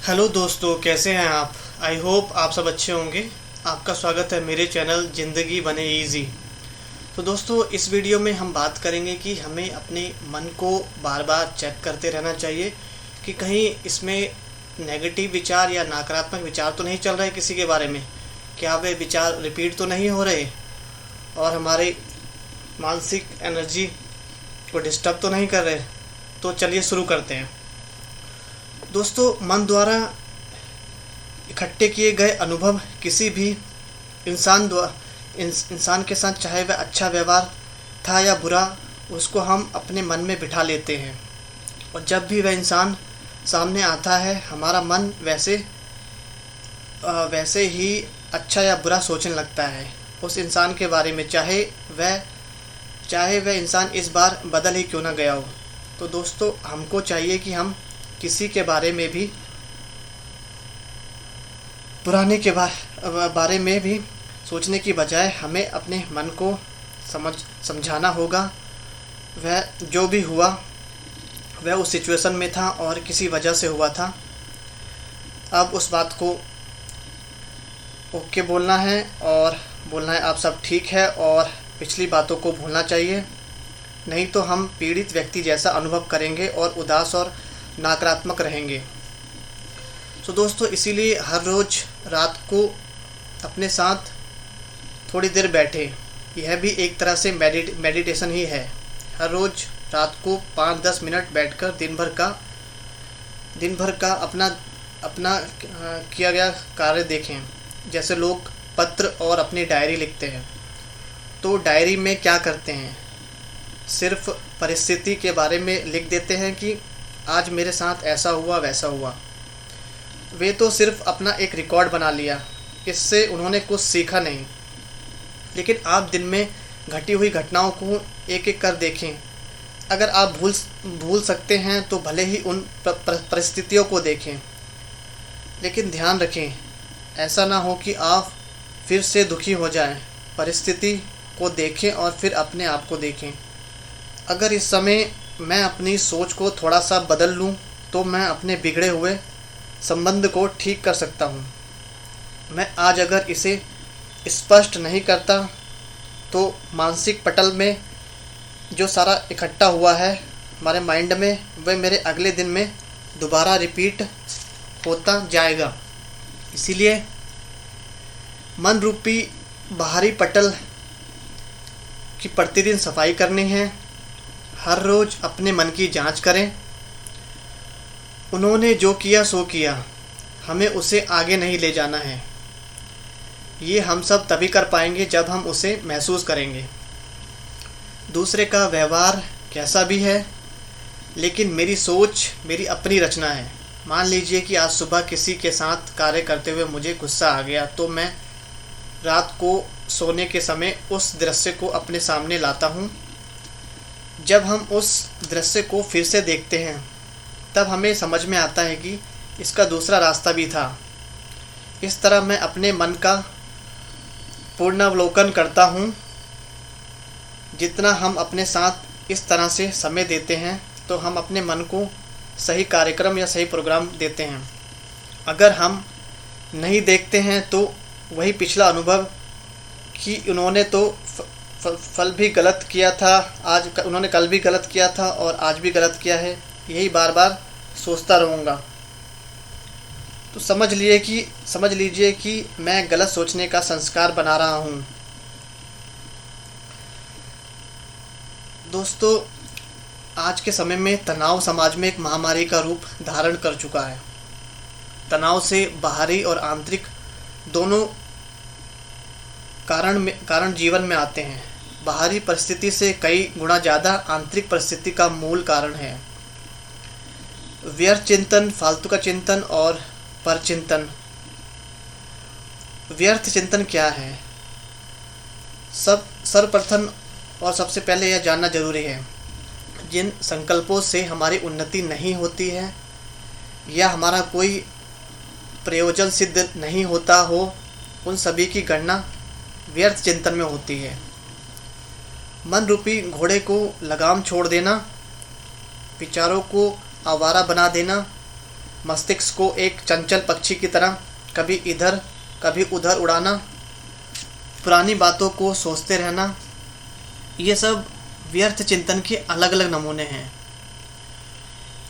Hello दोस्तों, कैसे हैं आप। आई होप आप सब अच्छे होंगे। आपका स्वागत है मेरे चैनल ज़िंदगी बने इजी। तो दोस्तों, इस वीडियो में हम बात करेंगे कि हमें अपने मन को बार बार चेक करते रहना चाहिए कि कहीं इसमें नेगेटिव विचार या नकारात्मक विचार तो नहीं चल रहे किसी के बारे में। क्या वे विचार रिपीट तो नहीं हो रहे और हमारे मानसिक एनर्जी को डिस्टर्ब तो नहीं कर रहे। तो चलिए शुरू करते हैं। दोस्तों, मन द्वारा इकट्ठे किए गए अनुभव किसी भी इंसान के साथ, चाहे वह अच्छा व्यवहार था या बुरा, उसको हम अपने मन में बिठा लेते हैं। और जब भी वह इंसान सामने आता है, हमारा मन वैसे ही अच्छा या बुरा सोचने लगता है उस इंसान के बारे में, चाहे वह इंसान इस बार बदल ही क्यों ना गया हो। तो दोस्तों, हमको चाहिए कि हम किसी के बारे में भी, पुराने के बारे में भी सोचने की बजाय हमें अपने मन को समझाना होगा। वह जो भी हुआ वह उस सिचुएशन में था और किसी वजह से हुआ था। अब उस बात को ओके बोलना है और बोलना है आप सब ठीक है, और पिछली बातों को भूलना चाहिए। नहीं तो हम पीड़ित व्यक्ति जैसा अनुभव करेंगे और उदास और नकारात्मक रहेंगे। तो दोस्तों, इसीलिए हर रोज़ रात को अपने साथ थोड़ी देर बैठे। यह भी एक तरह से मेडिटेशन ही है। हर रोज़ रात को 5-10 मिनट बैठकर दिन भर का अपना किया गया कार्य देखें। जैसे लोग पत्र और अपनी डायरी लिखते हैं, तो डायरी में क्या करते हैं, सिर्फ परिस्थिति के बारे में लिख देते हैं कि आज मेरे साथ ऐसा हुआ वैसा हुआ। वे तो सिर्फ अपना एक रिकॉर्ड बना लिया, इससे उन्होंने कुछ सीखा नहीं। लेकिन आप दिन में घटी हुई घटनाओं को एक एक कर देखें। अगर आप भूल सकते हैं तो भले ही उन परिस्थितियों को देखें, लेकिन ध्यान रखें ऐसा ना हो कि आप फिर से दुखी हो जाएं। परिस्थिति को देखें और फिर अपने आप को देखें। अगर इस समय मैं अपनी सोच को थोड़ा सा बदल लूं तो मैं अपने बिगड़े हुए संबंध को ठीक कर सकता हूं। मैं आज अगर इसे स्पष्ट नहीं करता तो मानसिक पटल में जो सारा इकट्ठा हुआ है हमारे माइंड में, वह मेरे अगले दिन में दोबारा रिपीट होता जाएगा। इसीलिए मन रूपी बाहरी पटल की प्रतिदिन सफाई करनी है। हर रोज़ अपने मन की जांच करें। उन्होंने जो किया सो किया, हमें उसे आगे नहीं ले जाना है। ये हम सब तभी कर पाएंगे जब हम उसे महसूस करेंगे। दूसरे का व्यवहार कैसा भी है, लेकिन मेरी सोच मेरी अपनी रचना है। मान लीजिए कि आज सुबह किसी के साथ कार्य करते हुए मुझे गुस्सा आ गया, तो मैं रात को सोने के समय उस दृश्य को अपने सामने लाता हूँ। जब हम उस दृश्य को फिर से देखते हैं, तब हमें समझ में आता है कि इसका दूसरा रास्ता भी था। इस तरह मैं अपने मन का पुनरावलोकन करता हूँ। जितना हम अपने साथ इस तरह से समय देते हैं, तो हम अपने मन को सही कार्यक्रम या सही प्रोग्राम देते हैं। अगर हम नहीं देखते हैं तो वही पिछला अनुभव कि उन्होंने तो फल भी गलत किया था, उन्होंने कल भी गलत किया था और आज भी गलत किया है, यही बार बार सोचता रहूँगा। तो समझ लीजिए कि मैं गलत सोचने का संस्कार बना रहा हूँ। दोस्तों, आज के समय में तनाव समाज में एक महामारी का रूप धारण कर चुका है। तनाव से बाहरी और आंतरिक दोनों कारण जीवन में आते हैं। बाहरी परिस्थिति से कई गुना ज़्यादा आंतरिक परिस्थिति का मूल कारण है व्यर्थ चिंतन, फालतू का चिंतन और परचिंतन। व्यर्थ चिंतन क्या है? सर्वप्रथम और सबसे पहले यह जानना जरूरी है, जिन संकल्पों से हमारी उन्नति नहीं होती है या हमारा कोई प्रयोजन सिद्ध नहीं होता हो, उन सभी की गणना व्यर्थ चिंतन में होती है। मन रूपी घोड़े को लगाम छोड़ देना, विचारों को आवारा बना देना, मस्तिष्क को एक चंचल पक्षी की तरह कभी इधर कभी उधर उड़ाना, पुरानी बातों को सोचते रहना, ये सब व्यर्थ चिंतन के अलग अलग नमूने हैं।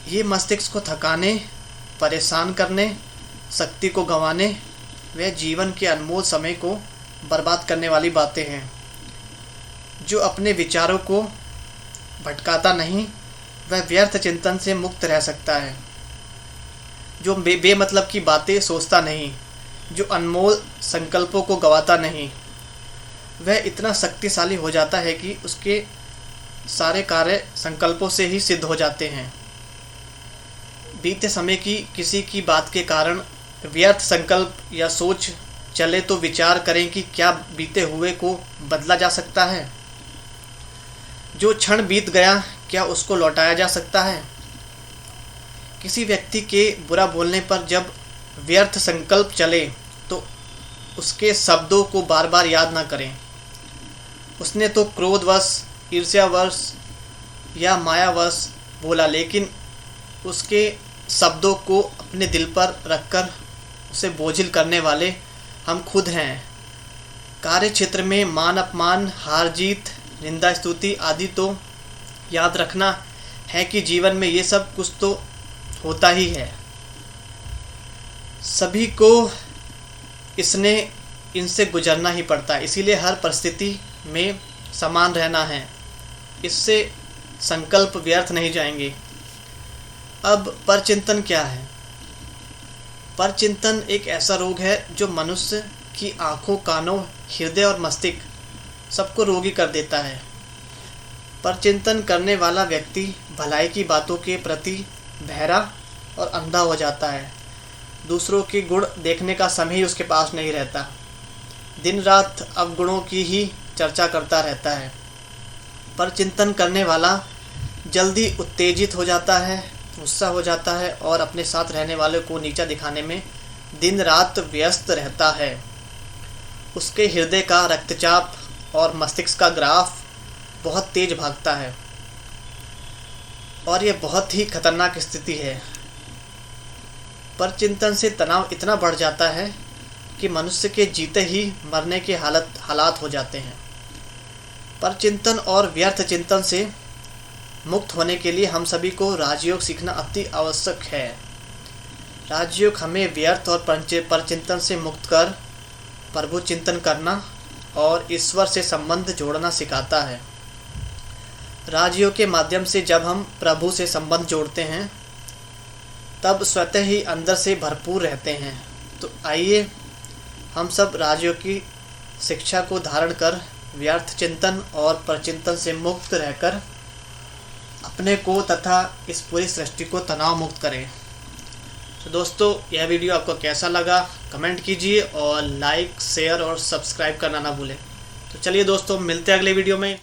ये मस्तिष्क को थकाने, परेशान करने, शक्ति को गंवाने व जीवन के अनमोल समय को बर्बाद करने वाली बातें हैं। जो अपने विचारों को भटकाता नहीं वह व्यर्थ चिंतन से मुक्त रह सकता है। जो बेमतलब की बातें सोचता नहीं, जो अनमोल संकल्पों को गंवाता नहीं, वह इतना शक्तिशाली हो जाता है कि उसके सारे कार्य संकल्पों से ही सिद्ध हो जाते हैं। बीते समय की किसी की बात के कारण व्यर्थ संकल्प या सोच चले तो विचार करें कि क्या बीते हुए को बदला जा सकता है। जो क्षण बीत गया क्या उसको लौटाया जा सकता है। किसी व्यक्ति के बुरा बोलने पर जब व्यर्थ संकल्प चले तो उसके शब्दों को बार बार याद ना करें। उसने तो क्रोधवश, ईर्ष्यावश या मायावश बोला, लेकिन उसके शब्दों को अपने दिल पर रखकर उसे बोझिल करने वाले हम खुद हैं। कार्य क्षेत्र में मान अपमान, हार जीत, निंदा स्तुति आदि तो याद रखना है कि जीवन में ये सब कुछ तो होता ही है। सभी को इनसे गुजरना ही पड़ता है, इसीलिए हर परिस्थिति में समान रहना है। इससे संकल्प व्यर्थ नहीं जाएंगे। अब परचिंतन क्या है? परचिंतन एक ऐसा रोग है जो मनुष्य की आँखों, कानों, हृदय और मस्तिष्क सबको रोगी कर देता है। परचिंतन करने वाला व्यक्ति भलाई की बातों के प्रति बहरा और अंधा हो जाता है। दूसरों के गुण देखने का समय ही उसके पास नहीं रहता। दिन रात अवगुणों की ही चर्चा करता रहता है। परचिंतन करने वाला जल्दी उत्तेजित हो जाता है, गुस्सा हो जाता है और अपने साथ रहने वालों को नीचा दिखाने में दिन रात व्यस्त रहता है। उसके हृदय का रक्तचाप और मस्तिष्क का ग्राफ बहुत तेज भागता है और यह बहुत ही खतरनाक स्थिति है। परचिंतन से तनाव इतना बढ़ जाता है कि मनुष्य के जीते ही मरने के हालात हो जाते हैं। परचिंतन और व्यर्थ चिंतन से मुक्त होने के लिए हम सभी को राजयोग सीखना अति आवश्यक है। राजयोग हमें व्यर्थ और परचिंतन से मुक्त कर प्रभु चिंतन करना और ईश्वर से संबंध जोड़ना सिखाता है। राजयोग के माध्यम से जब हम प्रभु से संबंध जोड़ते हैं तब स्वतः ही अंदर से भरपूर रहते हैं। तो आइए हम सब राजयोग की शिक्षा को धारण कर व्यर्थ चिंतन और परचिंतन से मुक्त रहकर अपने को तथा इस पूरी सृष्टि को तनाव मुक्त करें। तो दोस्तों, यह वीडियो आपको कैसा लगा कमेंट कीजिए और लाइक, शेयर और सब्सक्राइब करना ना भूलें। तो चलिए दोस्तों, मिलते हैं अगले वीडियो में।